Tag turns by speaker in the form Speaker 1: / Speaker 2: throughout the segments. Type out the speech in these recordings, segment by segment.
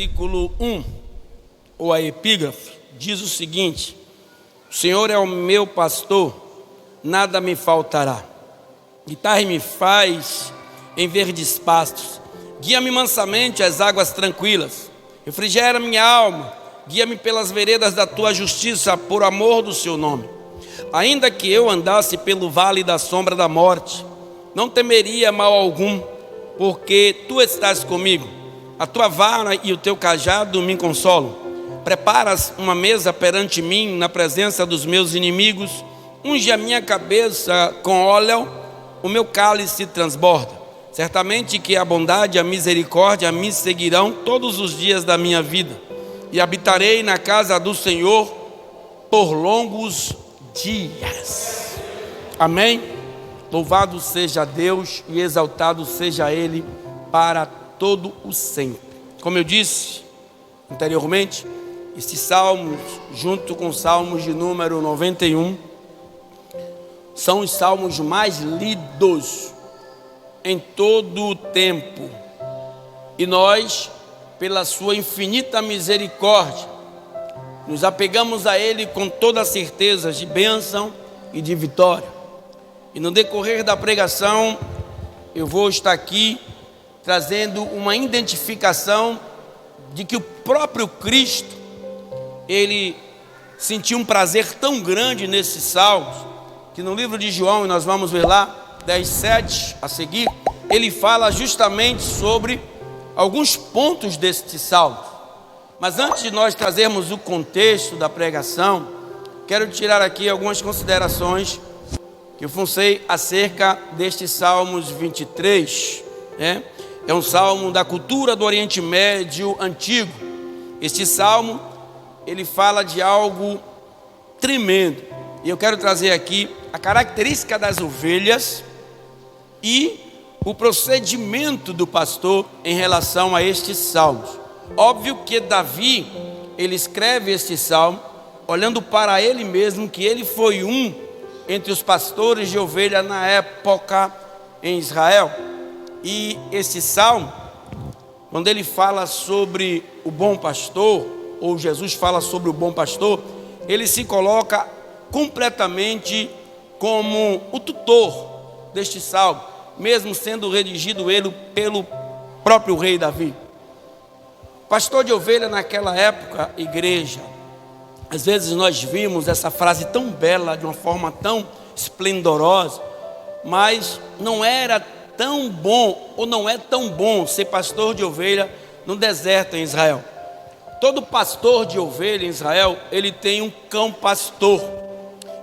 Speaker 1: versículo 1, ou a epígrafe, diz o seguinte: o Senhor é o meu pastor, nada me faltará. Deitar-me faz em verdes pastos, guia-me mansamente às águas tranquilas, refrigera minha alma, guia-me pelas veredas da tua justiça, por amor do seu nome. Ainda que eu andasse pelo vale da sombra da morte, não temeria mal algum, porque tu estás comigo. A tua vara e o teu cajado me consolam. Preparas uma mesa perante mim na presença dos meus inimigos. Unge a minha cabeça com óleo, o meu cálice transborda. Certamente que a bondade e a misericórdia me seguirão todos os dias da minha vida, e habitarei na casa do Senhor por longos dias. Amém? Louvado seja Deus e exaltado seja Ele para todo o sempre. Como eu disse anteriormente, estes salmos, junto com os salmos de número 91, são os salmos mais lidos em todo o tempo. E nós, pela sua infinita misericórdia, nos apegamos a Ele com toda a certeza de bênção e de vitória. E no decorrer da pregação, eu vou estar aqui trazendo uma identificação de que o próprio Cristo, Ele sentiu um prazer tão grande nesses salmos, que no livro de João, e nós vamos ver lá, 10:7 a seguir, ele fala justamente sobre alguns pontos destes salmos. Mas antes de nós trazermos o contexto da pregação, quero tirar aqui algumas considerações que eu funcei acerca destes Salmos 23, É um salmo da cultura do Oriente Médio antigo. Este salmo, ele fala de algo tremendo, e eu quero trazer aqui a característica das ovelhas e o procedimento do pastor em relação a estes salmos. Óbvio que Davi, ele escreve este salmo olhando para ele mesmo, que ele foi um entre os pastores de ovelha na época em Israel. E esse salmo, quando ele fala sobre o bom pastor, ou Jesus fala sobre o bom pastor, ele se coloca completamente como o tutor deste salmo, mesmo sendo redigido ele pelo próprio rei Davi. Pastor de ovelha naquela época, igreja, às vezes nós vimos essa frase tão bela, de uma forma tão esplendorosa, mas não era tão bom, ou não é tão bom ser pastor de ovelha no deserto em Israel. Todo pastor de ovelha em Israel, ele tem um cão pastor,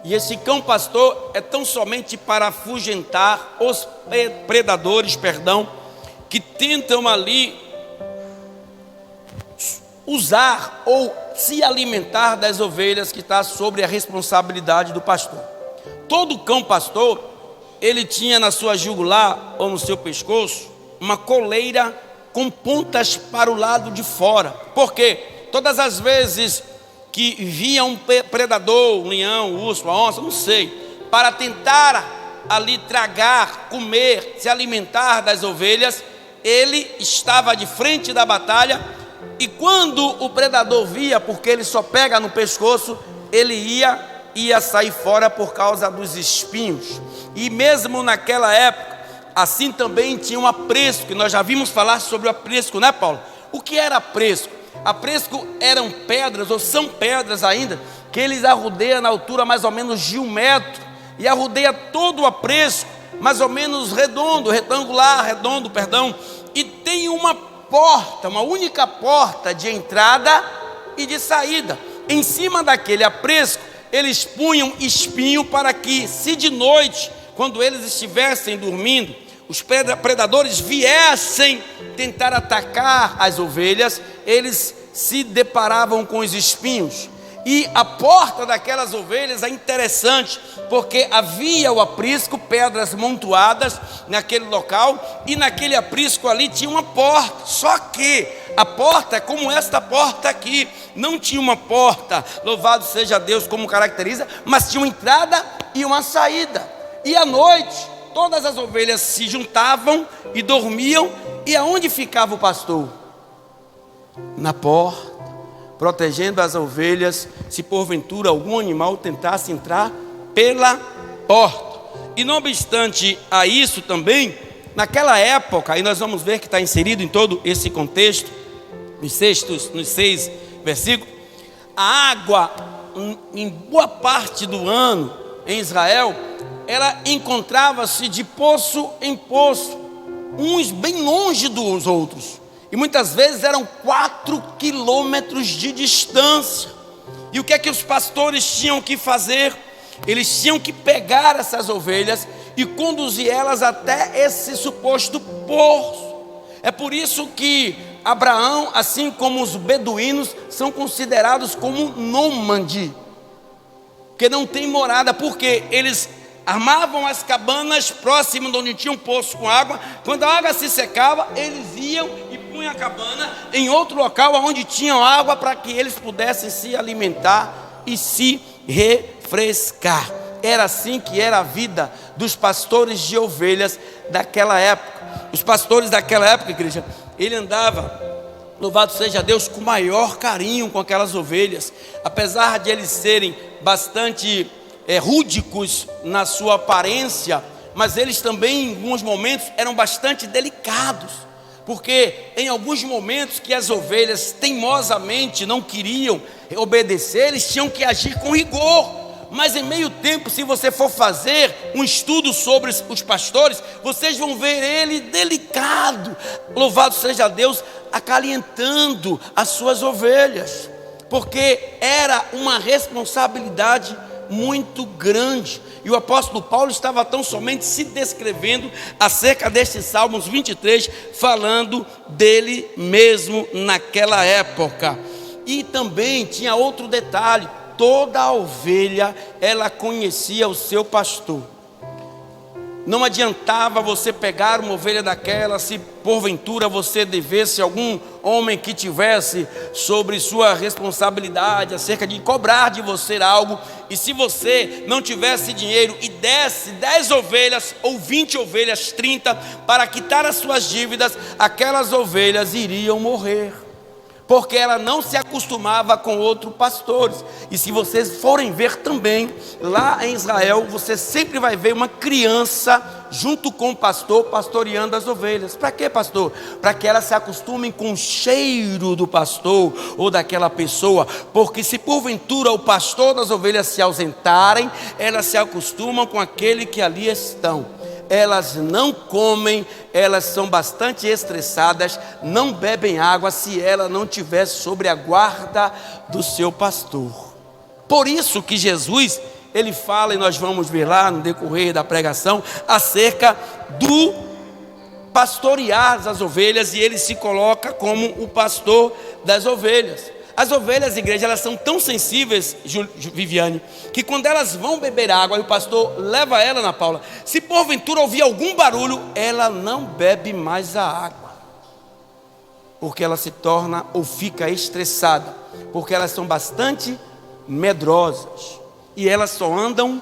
Speaker 1: e esse cão pastor é tão somente para afugentar os predadores, que tentam ali usar ou se alimentar das ovelhas, que está sobre a responsabilidade do pastor. Todo cão pastor, ele tinha na sua jugular ou no seu pescoço uma coleira com pontas para o lado de fora. Por quê? Todas as vezes que via um predador, um leão, um urso, uma onça, não sei, para tentar ali tragar, comer, se alimentar das ovelhas, ele estava de frente da batalha. E quando o predador via, porque ele só pega no pescoço, ele ia sair fora por causa dos espinhos. E mesmo naquela época, assim também tinha um aprisco, que nós já vimos falar sobre o aprisco, né, Paulo? O que era aprisco? Aprisco eram pedras, ou são pedras ainda, que eles arrodeiam na altura mais ou menos de 1 metro, e arrodeia todo o aprisco, mais ou menos retangular, e tem uma porta, uma única porta de entrada e de saída. Em cima daquele aprisco, eles punham espinho para que, se de noite, quando eles estivessem dormindo, os predadores viessem tentar atacar as ovelhas, eles se deparavam com os espinhos. E a porta daquelas ovelhas é interessante, porque havia o aprisco, pedras montuadas naquele local, e naquele aprisco ali tinha uma porta. Só que a porta é como esta porta aqui, não tinha uma porta, louvado seja Deus, como caracteriza, mas tinha uma entrada e uma saída. E à noite, todas as ovelhas se juntavam e dormiam. E aonde ficava o pastor? na porta, protegendo as ovelhas, se porventura algum animal tentasse entrar pela porta. E não obstante a isso também, naquela época, e nós vamos ver que está inserido em todo esse contexto, nos 6 versículos, a água, em boa parte do ano, em Israel, ela encontrava-se de poço em poço, uns bem longe dos outros, e muitas vezes eram 4 quilômetros de distância. E o que é que os pastores tinham que fazer? Eles tinham que pegar essas ovelhas e conduzir elas até esse suposto poço. É por isso que Abraão, assim como os beduínos, são considerados como nômade, porque não tem morada, porque eles armavam as cabanas próximas de onde tinha um poço com água. Quando a água se secava, eles iam e punham a cabana em outro local onde tinham água, para que eles pudessem se alimentar e se refrescar. Era assim que era a vida dos pastores de ovelhas daquela época. Os pastores daquela época, igreja, ele andava, louvado seja Deus, com maior carinho com aquelas ovelhas, apesar de eles serem bastante rúdicos na sua aparência, mas eles também em alguns momentos eram bastante delicados, porque em alguns momentos que as ovelhas teimosamente não queriam obedecer, eles tinham que agir com rigor. Mas em meio tempo, se você for fazer um estudo sobre os pastores, vocês vão ver ele delicado, louvado seja Deus, acalentando as suas ovelhas, porque era uma responsabilidade muito grande. E o apóstolo Paulo estava tão somente se descrevendo acerca destes Salmos 23, falando dele mesmo naquela época. E também tinha outro detalhe: toda ovelha, ela conhecia o seu pastor. Não adiantava você pegar uma ovelha daquela, se porventura você devesse algum homem que tivesse sobre sua responsabilidade acerca de cobrar de você algo, e se você não tivesse dinheiro e desse 10 ovelhas ou 20 ovelhas, 30, para quitar as suas dívidas, aquelas ovelhas iriam morrer, porque ela não se acostumava com outros pastores. E se vocês forem ver também, lá em Israel, você sempre vai ver uma criança junto com o pastor, pastoreando as ovelhas. Para quê, pastor? Para que elas se acostumem com o cheiro do pastor ou daquela pessoa, porque se porventura o pastor das ovelhas se ausentarem, elas se acostumam com aquele que ali estão. Elas não comem, elas são bastante estressadas, não bebem água se ela não estiver sobre a guarda do seu pastor. Por isso que Jesus, ele fala, e nós vamos ver lá no decorrer da pregação, acerca do pastorear as ovelhas, e ele se coloca como o pastor das ovelhas. As ovelhas, igreja, elas são tão sensíveis, Viviane, que quando elas vão beber água e o pastor leva ela, Ana Paula, se porventura ouvir algum barulho, ela não bebe mais a água, porque ela se torna ou fica estressada, porque elas são bastante medrosas, e elas só andam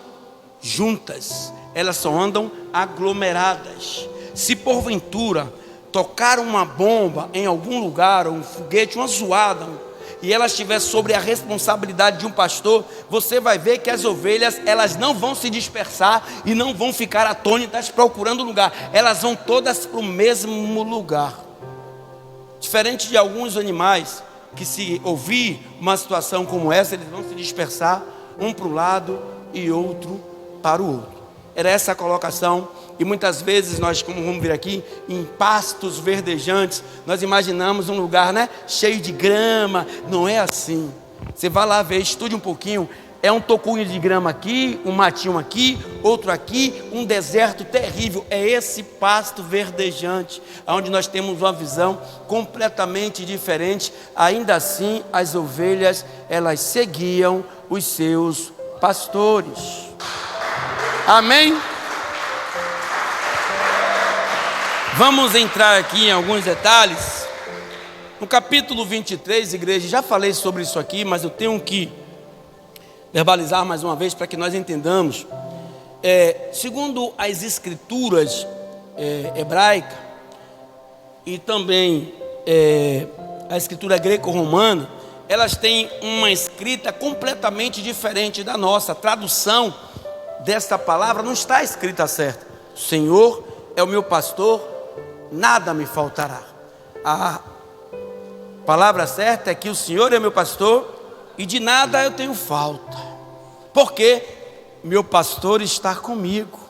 Speaker 1: juntas, elas só andam aglomeradas. Se porventura tocar uma bomba em algum lugar, ou um foguete, uma zoada, e ela estiver sobre a responsabilidade de um pastor, você vai ver que as ovelhas, elas não vão se dispersar e não vão ficar atônitas procurando lugar, elas vão todas para o mesmo lugar. Diferente de alguns animais, que se ouvir uma situação como essa, eles vão se dispersar, um para o lado e outro para o outro. Era essa a colocação. E muitas vezes nós, como vamos ver aqui, em pastos verdejantes, nós imaginamos um lugar, né, cheio de grama. Não é assim. Você vai lá ver, estude um pouquinho. É um tocunho de grama aqui, um matinho aqui, outro aqui, um deserto terrível. É esse pasto verdejante, onde nós temos uma visão completamente diferente. Ainda assim, as ovelhas, elas seguiam os seus pastores. Amém? Vamos entrar aqui em alguns detalhes. No capítulo 23, igreja, já falei sobre isso aqui, mas eu tenho que verbalizar mais uma vez para que nós entendamos. Segundo as escrituras hebraicas e também a escritura greco-romana, elas têm uma escrita completamente diferente da nossa. A tradução desta palavra não está escrita certa. O Senhor é o meu pastor, nada me faltará. A palavra certa é que o Senhor é meu pastor e de nada eu tenho falta, porque meu pastor está comigo.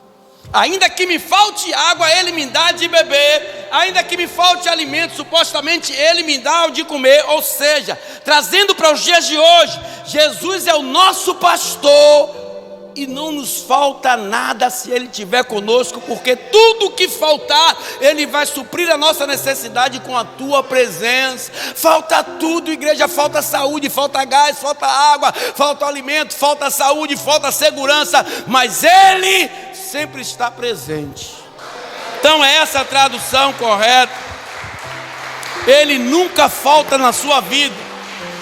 Speaker 1: Ainda que me falte água, Ele me dá de beber. Ainda que me falte alimento, supostamente Ele me dá de comer. Ou seja, trazendo para os dias de hoje, Jesus é o nosso pastor e não nos falta nada se Ele estiver conosco, porque tudo que faltar, Ele vai suprir a nossa necessidade com a tua presença. Falta tudo, igreja, falta saúde, falta gás, falta água, falta alimento, falta saúde, falta segurança, mas Ele sempre está presente. Então é essa a tradução correta. Ele nunca falta na sua vida.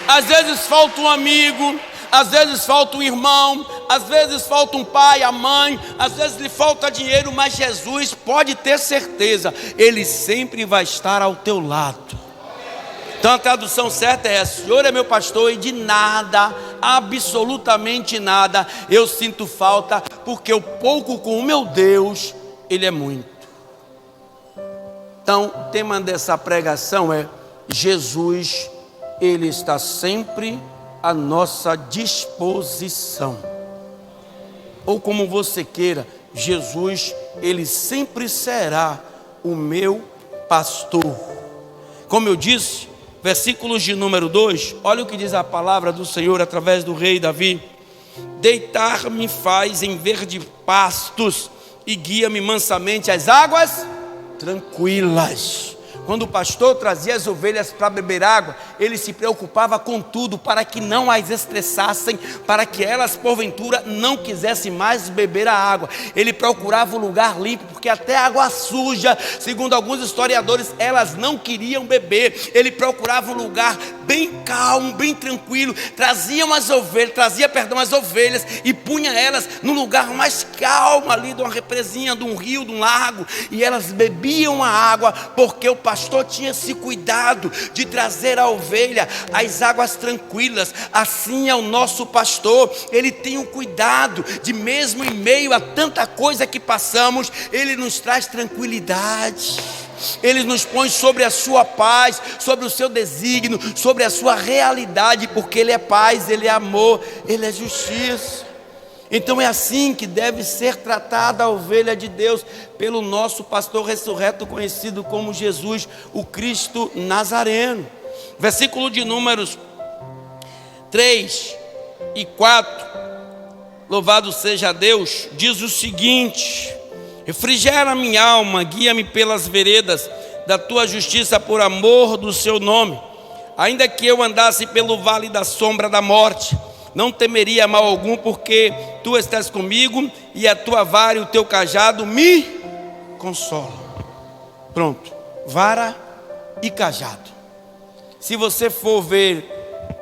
Speaker 1: Às vezes falta um amigo, às vezes falta um irmão, às vezes falta um pai, a mãe, às vezes lhe falta dinheiro, mas Jesus, pode ter certeza, Ele sempre vai estar ao teu lado. Então a tradução certa é: o Senhor é meu pastor e de nada, absolutamente nada, eu sinto falta, porque o pouco com o meu Deus, Ele é muito. Então o tema dessa pregação é: Jesus, Ele está sempre à nossa disposição. Ou como você queira, Jesus, Ele sempre será o meu pastor. Como eu disse, versículos de número 2, olha o que diz a palavra do Senhor através do rei Davi: deitar-me faz em verde pastos e guia-me mansamente às águas tranquilas. Quando o pastor trazia as ovelhas para beber água, ele se preocupava com tudo para que não as estressassem, para que elas porventura não quisessem mais beber a água. Ele procurava um lugar limpo, porque até água suja, segundo alguns historiadores, elas não queriam beber. Ele procurava um lugar bem calmo, bem tranquilo, trazia as ovelhas e punha elas num lugar mais calmo ali, de uma represinha, de um rio, de um lago, e elas bebiam a água, porque o pastor tinha esse cuidado de trazer a ovelha às águas tranquilas. Assim é o nosso pastor, ele tem um cuidado de, mesmo em meio a tanta coisa que passamos, ele nos traz tranquilidade. Ele nos põe sobre a sua paz, sobre o seu desígnio, sobre a sua realidade, porque Ele é paz, Ele é amor, Ele é justiça. Então é assim que deve ser tratada a ovelha de Deus pelo nosso pastor ressurreto, conhecido como Jesus, o Cristo Nazareno. Versículo de números 3 e 4, louvado seja Deus, diz o seguinte: refrigera minha alma, guia-me pelas veredas da tua justiça, por amor do seu nome. Ainda que eu andasse pelo vale da sombra da morte, não temeria mal algum, porque tu estás comigo, e a tua vara e o teu cajado me consolam. Pronto, vara e cajado. Se você for ver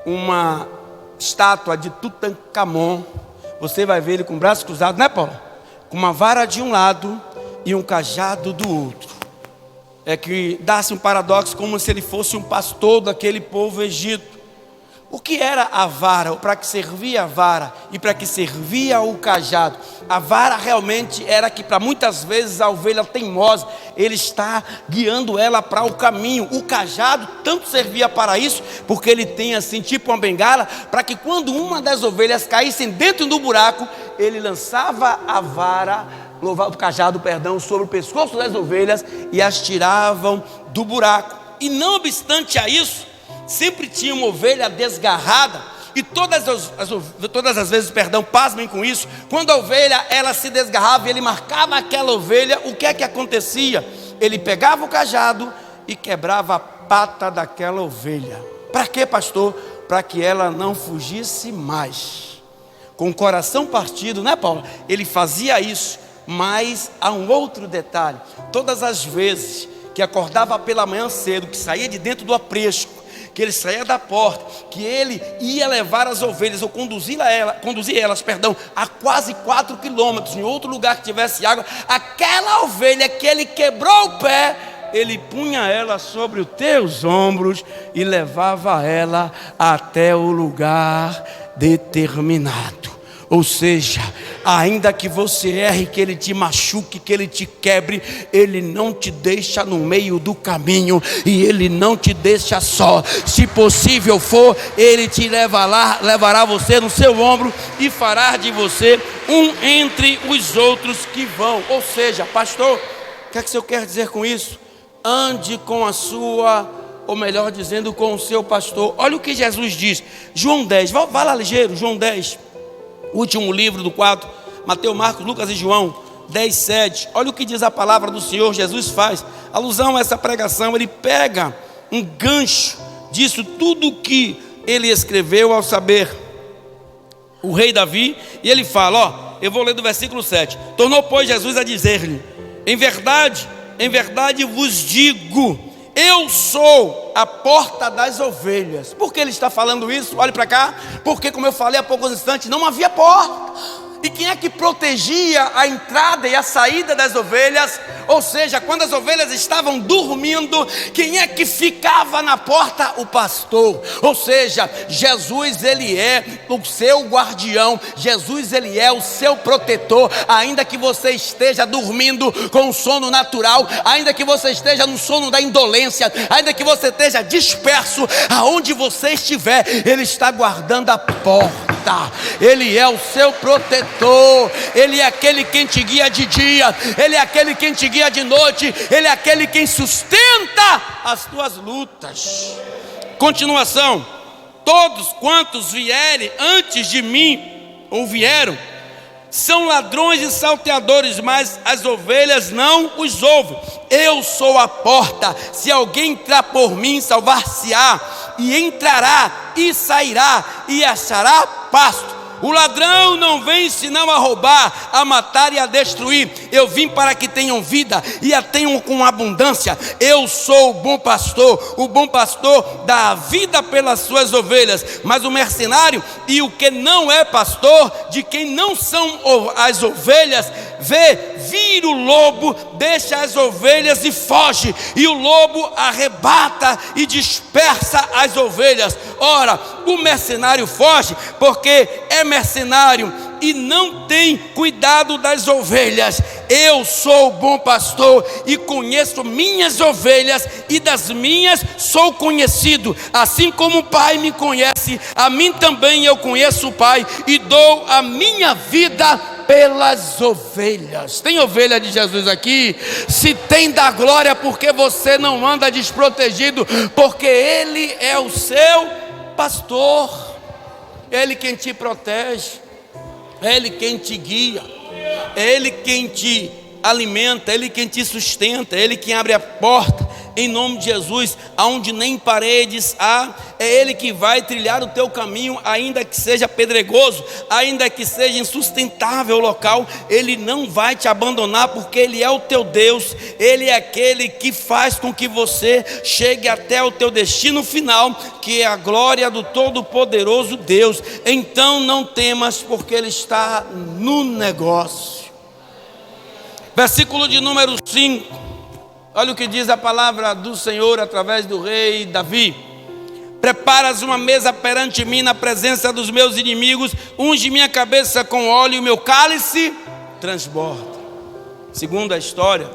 Speaker 1: uma estátua de Tutancâmon, você vai ver ele com o braço cruzado, né, Paulo? Com uma vara de um lado e um cajado do outro. É que dá-se um paradoxo, como se ele fosse um pastor daquele povo egito. O que era a vara? Para que servia a vara? E para que servia o cajado? A vara realmente era que, para muitas vezes, a ovelha teimosa, ele está guiando ela para o caminho. O cajado tanto servia para isso, porque ele tem assim, tipo uma bengala, para que quando uma das ovelhas caísse dentro do buraco, ele lançava a vara, o cajado, sobre o pescoço das ovelhas e as tiravam do buraco. E não obstante a isso, sempre tinha uma ovelha desgarrada, e todas as vezes, pasmem com isso, quando a ovelha ela se desgarrava, ele marcava aquela ovelha, o que é que acontecia? Ele pegava o cajado e quebrava a pata daquela ovelha. Para quê, pastor? Para que ela não fugisse mais. Com o coração partido, né, Paulo? Ele fazia isso, mas há um outro detalhe: todas as vezes que acordava pela manhã cedo, que saía de dentro do aprisco, que ele saía da porta, que ele ia levar as ovelhas, ou conduzir elas, a quase 4 quilômetros, em outro lugar que tivesse água, aquela ovelha que ele quebrou o pé, ele punha ela sobre os teus ombros e levava ela até o lugar determinado. Ou seja, ainda que você erre, que ele te machuque, que ele te quebre, ele não te deixa no meio do caminho e ele não te deixa só. Se possível for, ele te levará você no seu ombro e fará de você um entre os outros que vão. Ou seja, pastor, o que é que o senhor quer dizer com isso? Ande com a sua, ou melhor dizendo, com o seu pastor. Olha o que Jesus diz, João 10, vá lá ligeiro, João 10. Último livro do quadro, Mateus, Marcos, Lucas e João 10, 7. Olha o que diz a palavra do Senhor. Jesus faz alusão a essa pregação. Ele pega um gancho disso tudo que ele escreveu ao saber o rei Davi. E ele fala, eu vou ler do versículo 7. Tornou, pois, Jesus a dizer-lhe: em verdade vos digo, eu sou a porta das ovelhas. Por que ele está falando isso? Olhe para cá. Porque, como eu falei há poucos instantes, não havia porta. E quem é que protegia a entrada e a saída das ovelhas? Ou seja, quando as ovelhas estavam dormindo, quem é que ficava na porta? O pastor. Ou seja, Jesus, ele é o seu guardião. Jesus, ele é o seu protetor. Ainda que você esteja dormindo com o sono natural, ainda que você esteja no sono da indolência, ainda que você esteja disperso, aonde você estiver, ele está guardando a porta. Ele é o seu protetor. Ele é aquele quem te guia de dia, ele é aquele quem te guia de noite, ele é aquele quem sustenta as tuas lutas. Continuação: todos quantos vierem antes de mim, ou vieram, são ladrões e salteadores, mas as ovelhas não os ouvem. Eu sou a porta. Se alguém entrar por mim, salvar-se-á, e entrará e sairá e achará pasto. O ladrão não vem senão a roubar, a matar e a destruir. Eu vim para que tenham vida e a tenham com abundância. Eu sou o bom pastor dá a vida pelas suas ovelhas. Mas o mercenário e o que não é pastor, de quem não são as ovelhas, vir o lobo, deixa as ovelhas e foge, e o lobo arrebata e dispersa as ovelhas. Ora, o mercenário foge porque é mercenário e não tem cuidado das ovelhas. Eu sou o bom pastor e conheço minhas ovelhas, e das minhas sou conhecido. Assim como o Pai me conhece, a mim também eu conheço o Pai, e dou a minha vida pelas ovelhas. Tem ovelha de Jesus aqui? Se tem, dá glória, porque você não anda desprotegido, porque ele é o seu pastor. É ele quem te protege, é ele quem te guia, é ele quem te alimenta, é ele quem te sustenta, é ele quem abre a porta. Em nome de Jesus, aonde nem paredes há, é ele que vai trilhar o teu caminho, ainda que seja pedregoso, ainda que seja insustentável o local, ele não vai te abandonar, porque ele é o teu Deus. Ele é aquele que faz com que você chegue até o teu destino final, que é a glória do Todo-Poderoso Deus. Então não temas, porque ele está no negócio. Versículo de número 5. Olha o que diz a palavra do Senhor através do rei Davi: preparas uma mesa perante mim na presença dos meus inimigos, unge minha cabeça com óleo e o meu cálice transborda. Segundo a história,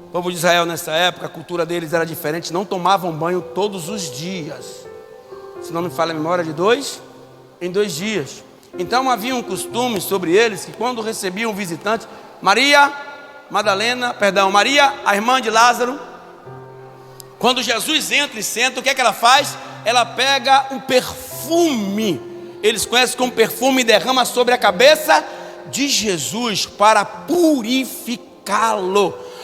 Speaker 1: o povo de Israel nessa época, a cultura deles era diferente, não tomavam banho todos os dias. Se não me falha a memória, de 2 em 2 dias. Então havia um costume sobre eles que quando recebiam um visitante, Maria, a irmã de Lázaro, quando Jesus entra e senta, o que é que ela faz? Ela pega um perfume, eles conhecem como perfume, e derrama sobre a cabeça de Jesus para purificá-lo.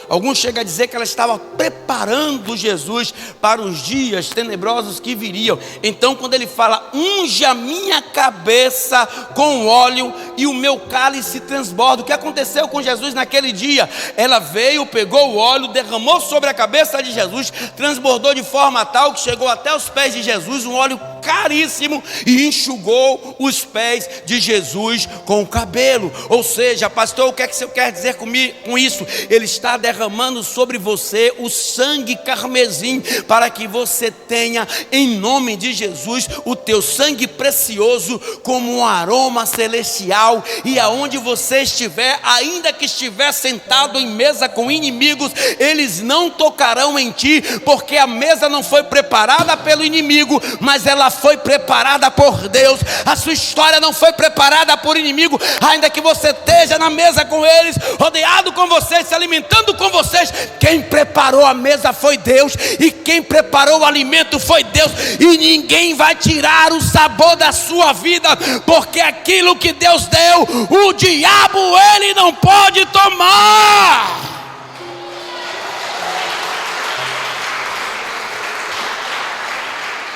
Speaker 1: Alguns chegam a dizer que ela estava preparando Jesus para os dias tenebrosos que viriam. Então, quando ele fala, unge a minha cabeça com óleo e o meu cálice transborda, o que aconteceu com Jesus naquele dia? Ela veio, pegou o óleo, derramou sobre a cabeça de Jesus, transbordou de forma tal que chegou até os pés de Jesus, um óleo caríssimo, e enxugou os pés de Jesus com o cabelo. Ou seja, pastor, o que é que você quer dizer com isso? Ele está derramando derramando sobre você o sangue carmesim, para que você tenha, em nome de Jesus, o teu sangue precioso como um aroma celestial, e aonde você estiver, ainda que estiver sentado em mesa com inimigos, eles não tocarão em ti, porque a mesa não foi preparada pelo inimigo, mas ela foi preparada por Deus. A sua história não foi preparada por inimigo, ainda que você esteja na mesa com eles, rodeado com vocês, se alimentando com vocês. Quem preparou a mesa foi Deus, e quem preparou o alimento foi Deus, e ninguém vai tirar o sabor da sua vida, porque aquilo que Deus deu, o diabo ele não pode tomar.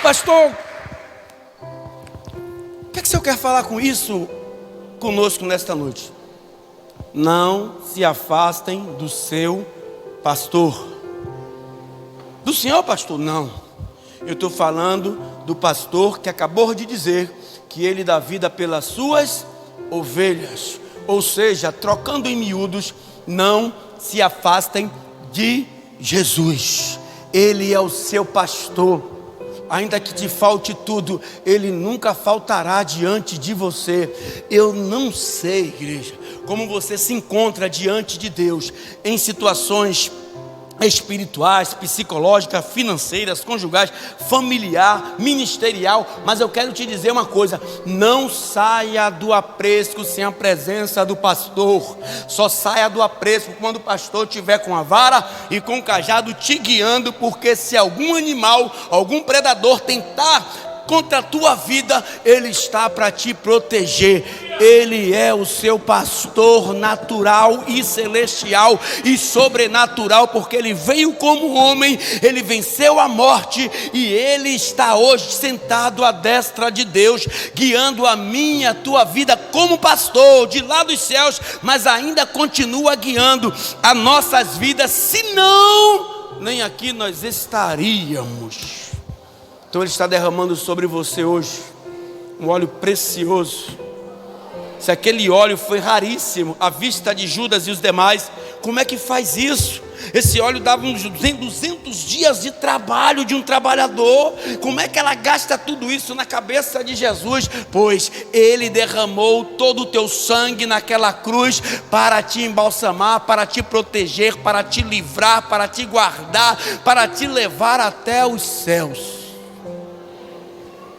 Speaker 1: Pastor, o que é que o senhor quer falar com isso conosco nesta noite? Não se afastem do seu pastor. Do senhor pastor? Não. Eu estou falando do pastor que acabou de dizer que ele dá vida pelas suas ovelhas. Ou seja, trocando em miúdos, não se afastem de Jesus. Ele é o seu pastor. Ainda que te falte tudo, Ele nunca faltará diante de você. Eu não sei, igreja, como você se encontra diante de Deus em situações espirituais, psicológicas, financeiras, conjugais, familiar, ministerial, mas eu quero te dizer uma coisa: não saia do aprisco sem a presença do pastor. Só saia do aprisco quando o pastor estiver com a vara e com o cajado te guiando, porque se algum animal, algum predador tentar contra a tua vida, Ele está para te proteger. Ele é o seu pastor natural e celestial e sobrenatural, porque Ele veio como homem, Ele venceu a morte, e Ele está hoje sentado à destra de Deus, guiando a minha, a tua vida como pastor de lá dos céus, mas ainda continua guiando as nossas vidas, senão nem aqui nós estaríamos. Então Ele está derramando sobre você hoje um óleo precioso. Se aquele óleo foi raríssimo à vista de Judas e os demais, como é que faz isso? Esse óleo dava uns 200 dias de trabalho de um trabalhador. Como é que ela gasta tudo isso na cabeça de Jesus? Pois Ele derramou todo o teu sangue naquela cruz para te embalsamar, para te proteger, para te livrar, para te guardar, para te levar até os céus.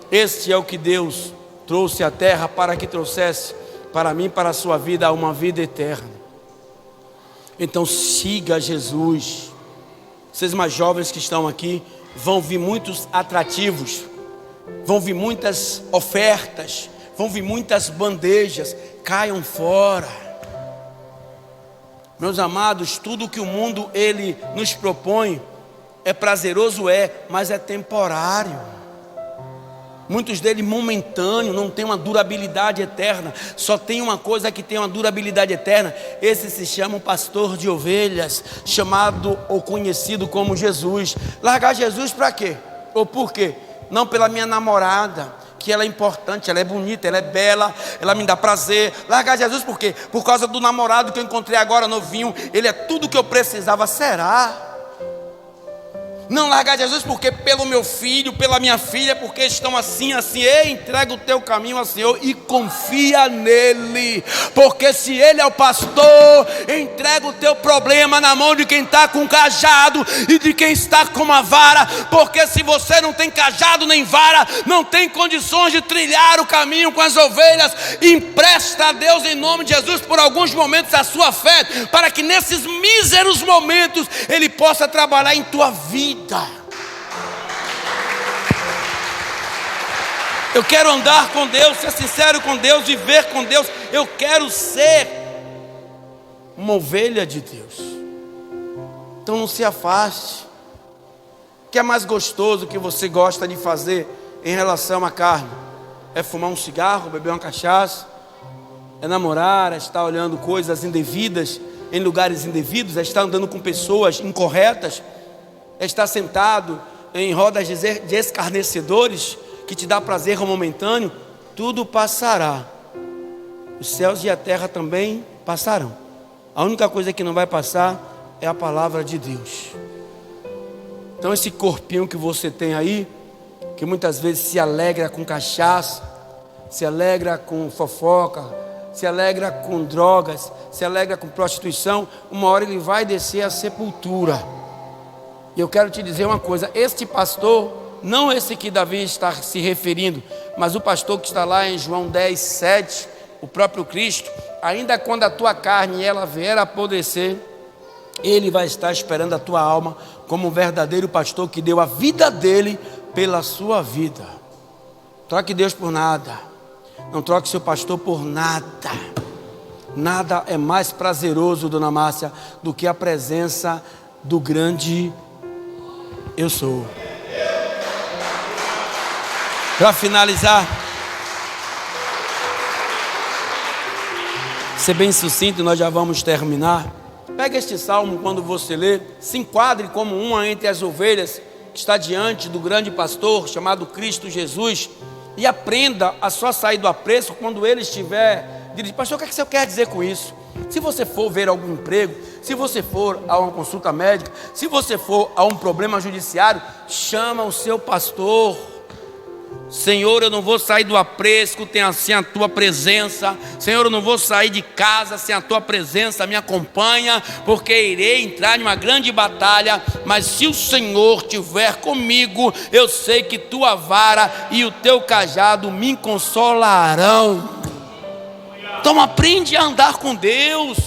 Speaker 1: Este é o que Deus trouxe à terra para que trouxesse para mim, para a sua vida, uma vida eterna. Então siga Jesus. Vocês mais jovens que estão aqui, vão vir muitos atrativos, vão vir muitas ofertas, vão vir muitas bandejas. Caiam fora. Meus amados, tudo que o mundo ele nos propõe é prazeroso, mas é temporário. Muitos deles momentâneos, não tem uma durabilidade eterna. Só tem uma coisa que tem uma durabilidade eterna. Esse se chama o pastor de ovelhas, chamado ou conhecido como Jesus. Largar Jesus para quê? Ou por quê? Não pela minha namorada, que ela é importante, ela é bonita, ela é bela, ela me dá prazer. Largar Jesus por quê? Por causa do namorado que eu encontrei agora novinho, ele é tudo que eu precisava. Será? Não largar Jesus porque pelo meu filho, pela minha filha, porque estão assim. Ei, entrega o teu caminho ao Senhor e confia nele, porque se Ele é o pastor, entrega o teu problema na mão de quem está com cajado e de quem está com a vara, porque se você não tem cajado nem vara, não tem condições de trilhar o caminho com as ovelhas. Empresta a Deus em nome de Jesus por alguns momentos a sua fé, para que nesses míseros momentos Ele possa trabalhar em tua vida. Eu quero andar com Deus, ser sincero com Deus, viver com Deus. Eu quero ser uma ovelha de Deus. Então não se afaste. O que é mais gostoso que você gosta de fazer em relação à carne? É fumar um cigarro, beber uma cachaça, é namorar, é estar olhando coisas indevidas em lugares indevidos, é estar andando com pessoas incorretas, é estar sentado em rodas de escarnecedores, que te dá prazer momentâneo. Tudo passará. Os céus e a terra também passarão. A única coisa que não vai passar é a palavra de Deus. Então esse corpinho que você tem aí, que muitas vezes se alegra com cachaça, se alegra com fofoca, se alegra com drogas, se alegra com prostituição, uma hora ele vai descer à sepultura. E eu quero te dizer uma coisa, este pastor, não esse que Davi está se referindo, mas o pastor que está lá em João 10, 7, o próprio Cristo, ainda quando a tua carne ela vier a apodrecer, ele vai estar esperando a tua alma como um verdadeiro pastor que deu a vida dele pela sua vida. Troque Deus por nada, não troque seu pastor por nada. Nada é mais prazeroso, dona Márcia, do que a presença do grande eu sou. Para finalizar, ser bem sucinto, nós já vamos terminar. Pega este salmo, quando você lê, se enquadre como uma entre as ovelhas que está diante do grande pastor chamado Cristo Jesus, e aprenda a só sair do apreço quando ele estiver dirigindo. Pastor, o que é que você quer dizer com isso? Se você for ver algum emprego, se você for a uma consulta médica, se você for a um problema judiciário, chama o seu pastor. Senhor, eu não vou sair do apreço sem a tua presença. Senhor, eu não vou sair de casa sem a tua presença me acompanha, porque irei entrar em uma grande batalha, mas se o Senhor estiver comigo, eu sei que tua vara e o teu cajado me consolarão. Então aprende a andar com Deus.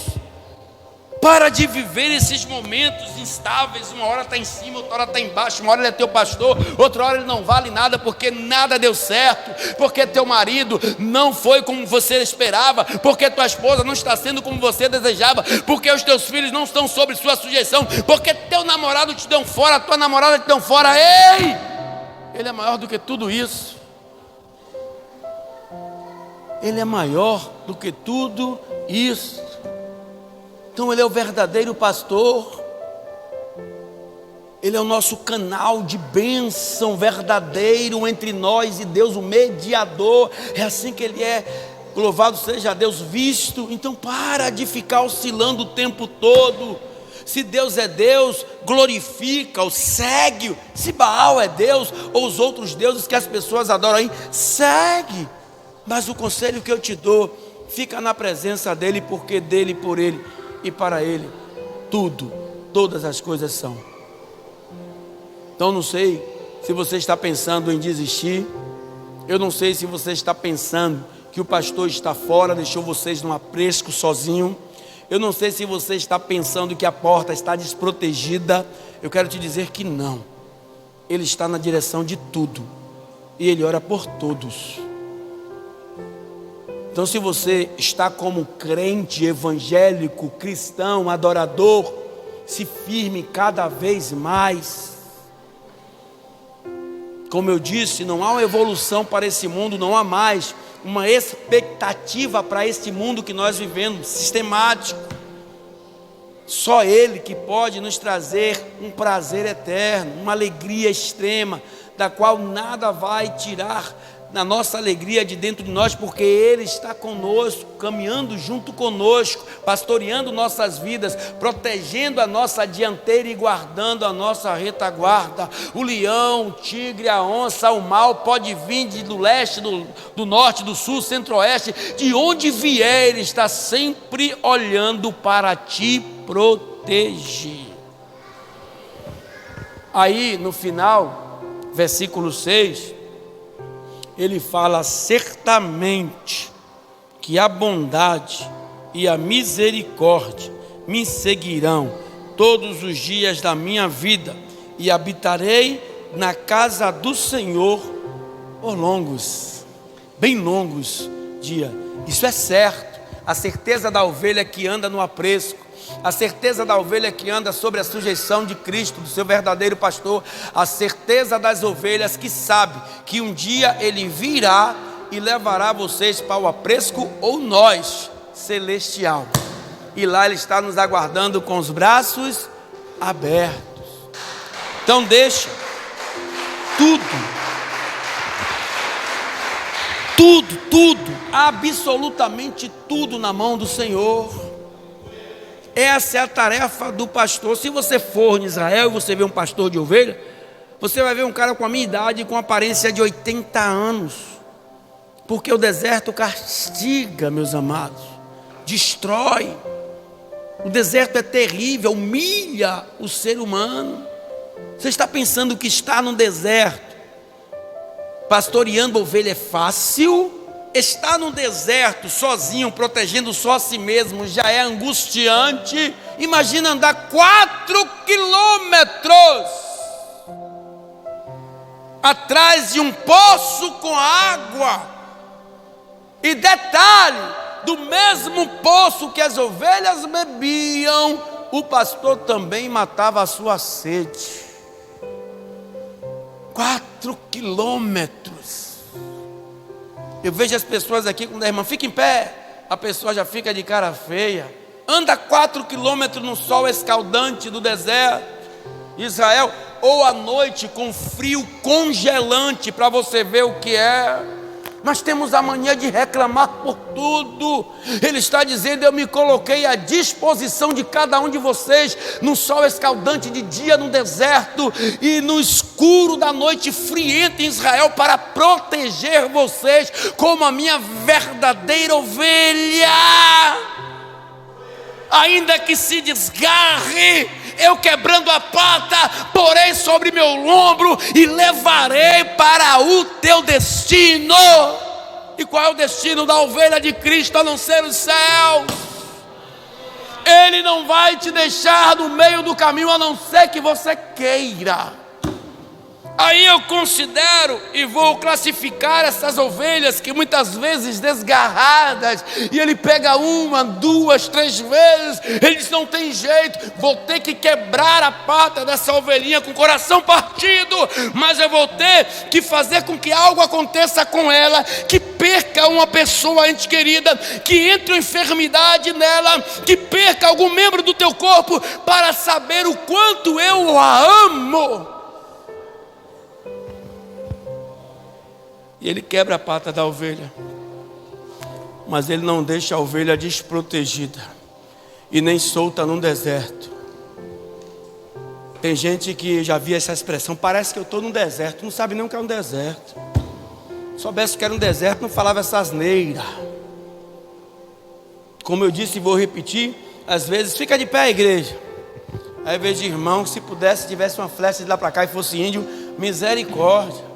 Speaker 1: Para de viver esses momentos instáveis. Uma hora está em cima, outra hora está embaixo. Uma hora ele é teu pastor, outra hora ele não vale nada, porque nada deu certo, porque teu marido não foi como você esperava, porque tua esposa não está sendo como você desejava, porque os teus filhos não estão sob sua sujeição, porque teu namorado te deu fora, tua namorada te deu fora. Ei! Ele é maior do que tudo isso. Ele é maior do que tudo isso. Então ele é o verdadeiro pastor. Ele é o nosso canal de bênção verdadeiro entre nós e Deus, o mediador. É assim que ele é. Louvado seja Deus visto. Então para de ficar oscilando o tempo todo. Se Deus é Deus, glorifica-o, segue-o. Se Baal é Deus, ou os outros deuses que as pessoas adoram aí, segue. Mas o conselho que eu te dou, fica na presença dele, porque dele, por ele e para ele, todas as coisas são. Então não sei se você está pensando em desistir. Eu não sei se você está pensando que o pastor está fora, deixou vocês num aprisco sozinho. Eu não sei se você está pensando que a porta está desprotegida. Eu quero te dizer que não. Ele está na direção de tudo e ele ora por todos. Então se você está como crente, evangélico, cristão, adorador, se firme cada vez mais. Como eu disse, não há uma evolução para esse mundo, não há mais uma expectativa para este mundo que nós vivemos, sistemático. Só Ele que pode nos trazer um prazer eterno, uma alegria extrema, da qual nada vai tirar na nossa alegria de dentro de nós, porque Ele está conosco, caminhando junto conosco, pastoreando nossas vidas, protegendo a nossa dianteira e guardando a nossa retaguarda. O leão, o tigre, a onça, o mal pode vir do leste, do norte, do sul, centro-oeste, de onde vier, Ele está sempre olhando para te proteger. Aí no final, versículo 6, ele fala: certamente que a bondade e a misericórdia me seguirão todos os dias da minha vida, e habitarei na casa do Senhor por longos, bem longos dias. Isso é certo. A certeza da ovelha que anda no aprisco, a certeza da ovelha que anda sobre a sujeição de Cristo, do seu verdadeiro pastor, a certeza das ovelhas que sabe que um dia Ele virá e levará vocês para o aprisco, ou nós, celestial, e lá Ele está nos aguardando com os braços abertos. Então deixa tudo, absolutamente tudo na mão do Senhor. Essa é a tarefa do pastor. Se você for em Israel e você vê um pastor de ovelha, você vai ver um cara com a minha idade, com aparência de 80 anos. Porque o deserto castiga, meus amados, destrói. O deserto é terrível, humilha o ser humano. Você está pensando que está no deserto, pastoreando ovelha é fácil? Estar no deserto, sozinho, protegendo só a si mesmo, já é angustiante. Imagina andar 4 quilômetros atrás de um poço com água. E detalhe, do mesmo poço que as ovelhas bebiam, o pastor também matava a sua sede. 4 quilômetros. Eu vejo as pessoas aqui, quando a irmã fica em pé, a pessoa já fica de cara feia. Anda 4 quilômetros no sol escaldante do deserto, Israel, ou à noite com frio congelante, para você ver o que é. Nós temos a mania de reclamar por tudo. Ele está dizendo: eu me coloquei à disposição de cada um de vocês, no sol escaldante de dia no deserto e no escuro da noite frienta em Israel, para proteger vocês como a minha verdadeira ovelha. Ainda que se desgarre, eu quebrando a pata, porei sobre meu ombro e levarei para o teu destino. E qual é o destino da ovelha de Cristo, a não ser os céus? Ele não vai te deixar no meio do caminho, a não ser que você queira. Aí eu considero e vou classificar essas ovelhas que muitas vezes desgarradas, e ele pega 1, 2, 3 vezes, ele diz: não tem jeito, vou ter que quebrar a pata dessa ovelhinha com o coração partido, mas eu vou ter que fazer com que algo aconteça com ela, que perca uma pessoa ente querida, que entre uma enfermidade nela, que perca algum membro do teu corpo, para saber o quanto eu a amo. E ele quebra a pata da ovelha, mas ele não deixa a ovelha desprotegida e nem solta num deserto. Tem gente que já via essa expressão: parece que eu estou num deserto, não sabe nem o que é um deserto. Se soubesse que era um deserto, não falava essa asneira. Como eu disse e vou repetir, às vezes fica de pé a igreja, aí vejo irmão que, se pudesse, tivesse uma flecha de lá para cá e fosse índio, misericórdia.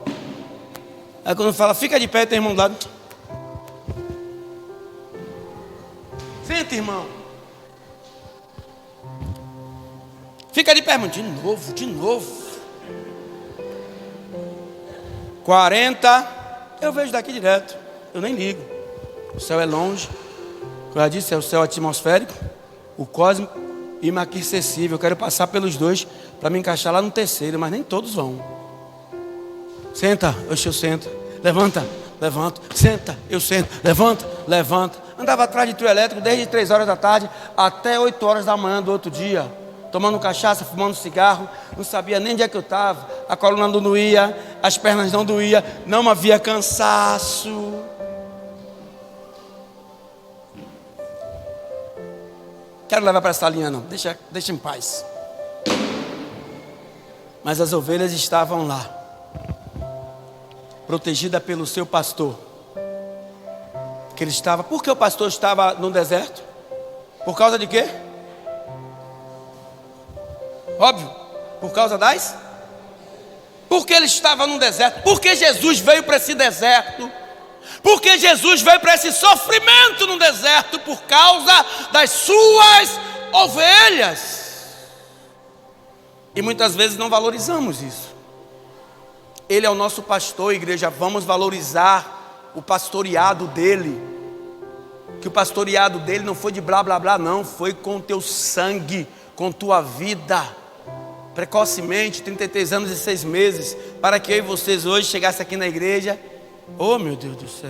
Speaker 1: Aí quando fala, fica de pé, tem irmão do lado. Senta, irmão. Fica de pé, irmão. De novo. 40. Eu vejo daqui direto. Eu nem ligo. O céu é longe. Como eu já disse, é o céu atmosférico, o cósmico e inaccessível. Eu quero passar pelos dois para me encaixar lá no terceiro, mas nem todos vão. Senta, eu sento. Levanta, levanto. Senta, eu sento. Levanta, levanta. Andava atrás de trio elétrico desde 3 horas da tarde até 8 horas da manhã do outro dia, tomando cachaça, fumando cigarro. Não sabia nem onde é que eu estava. A coluna não doía, as pernas não doía, não havia cansaço. Quero levar para essa linha não, deixa em paz. Mas as ovelhas estavam lá, protegida pelo seu pastor. Que ele estava. Por que o pastor estava no deserto? Por causa de quê? Óbvio, por causa das. Por que ele estava no deserto? Por que Jesus veio para esse deserto? Por que Jesus veio para esse sofrimento no deserto? Por causa das suas ovelhas. E muitas vezes não valorizamos isso. Ele é o nosso pastor, igreja. Vamos valorizar o pastoreado dele. Que o pastoreado dele não foi de blá blá blá, não. Foi com teu sangue, com tua vida. Precocemente, 33 anos e 6 meses. Para que eu e vocês hoje chegassem aqui na igreja. Oh, meu Deus do céu.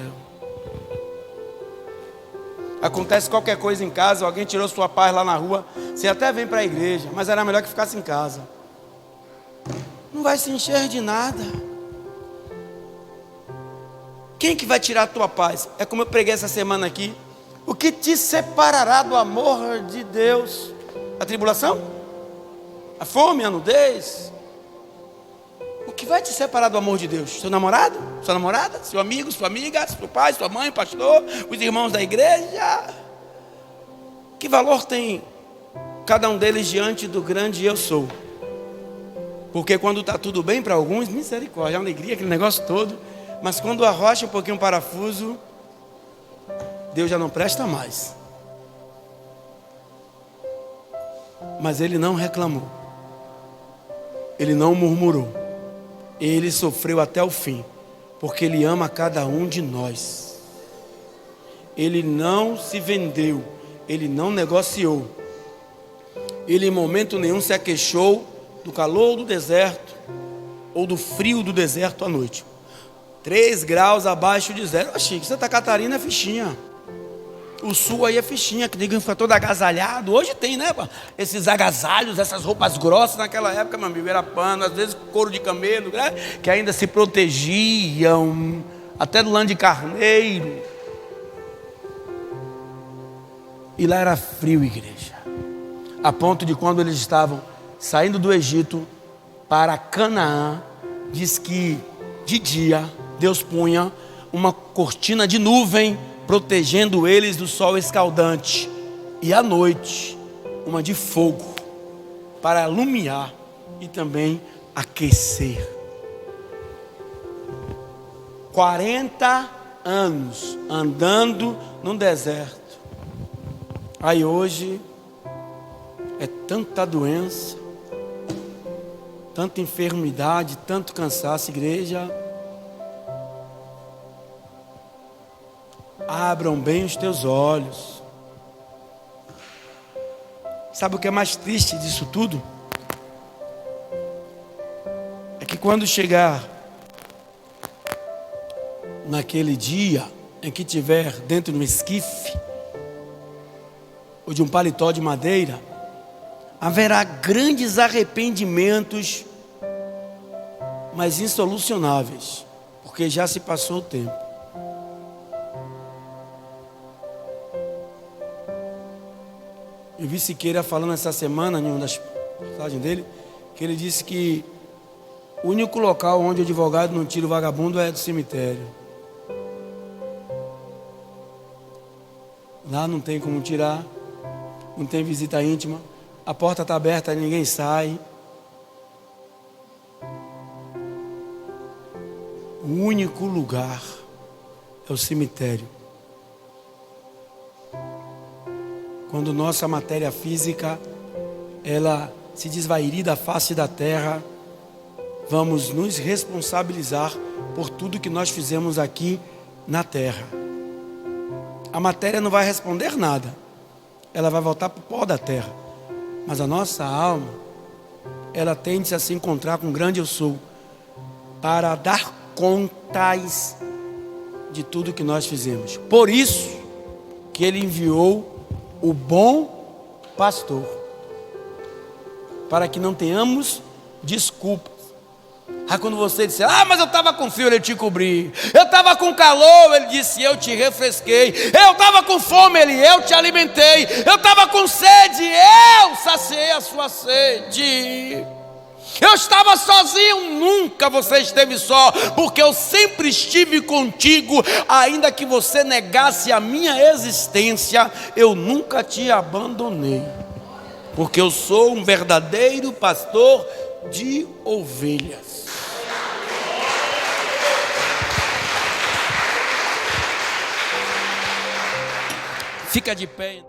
Speaker 1: Acontece qualquer coisa em casa, alguém tirou sua paz lá na rua, você até vem para a igreja, mas era melhor que ficasse em casa. Não vai se encher de nada. Quem que vai tirar a tua paz? É como eu preguei essa semana aqui. O que te separará do amor de Deus? A tribulação? A fome, a nudez? O que vai te separar do amor de Deus? Seu namorado? Sua namorada? Seu amigo? Sua amiga? Seu pai? Sua mãe? Pastor? Os irmãos da igreja? Que valor tem cada um deles diante do grande eu sou? Porque quando está tudo bem para alguns, misericórdia, alegria, aquele negócio todo. Mas quando arrocha um pouquinho o parafuso, Deus já não presta mais. Mas ele não reclamou. Ele não murmurou. Ele sofreu até o fim. Porque ele ama cada um de nós. Ele não se vendeu. Ele não negociou. Ele em momento nenhum se aqueixou do calor do deserto ou do frio do deserto à noite. 3 graus abaixo de zero. Achei que Santa Catarina é fichinha. O sul aí é fichinha, que ninguém fica todo agasalhado. Hoje tem, né? Esses agasalhos, essas roupas grossas. Naquela época, meu amigo, era pano, às vezes couro de camelo, né? Que ainda se protegiam, até do lã de carneiro. E lá era frio, igreja. A ponto de quando eles estavam saindo do Egito para Canaã, diz que de dia Deus punha uma cortina de nuvem protegendo eles do sol escaldante, e à noite uma de fogo para alumiar e também aquecer. 40 anos andando no deserto. Aí hoje é tanta doença, tanta enfermidade, tanto cansaço, igreja. Abram bem os teus olhos. Sabe o que é mais triste disso tudo? É que quando chegar naquele dia em que tiver dentro de um esquife ou de um paletó de madeira, haverá grandes arrependimentos, mas insolucionáveis, porque já se passou o tempo. Eu vi Siqueira falando essa semana, em uma das passagens dele, que ele disse que o único local onde o advogado não tira o vagabundo é do cemitério. Lá não tem como tirar, não tem visita íntima, a porta está aberta e ninguém sai. O único lugar é o cemitério. Quando nossa matéria física, ela se desvairir da face da terra, vamos nos responsabilizar por tudo que nós fizemos aqui na terra. A matéria não vai responder nada, ela vai voltar para o pó da terra. Mas a nossa alma, ela tende a se encontrar com o grande eu sou, para dar contas de tudo que nós fizemos. Por isso que ele enviou o bom pastor, para que não tenhamos desculpas. Quando você disser, mas eu estava com frio, ele te cobri. Eu estava com calor, ele disse, eu te refresquei. Eu estava com fome, eu te alimentei. Eu estava com sede, eu saciei a sua sede. Eu estava sozinho, nunca você esteve só, porque eu sempre estive contigo, ainda que você negasse a minha existência, eu nunca te abandonei, porque eu sou um verdadeiro pastor de ovelhas. Fica de pé.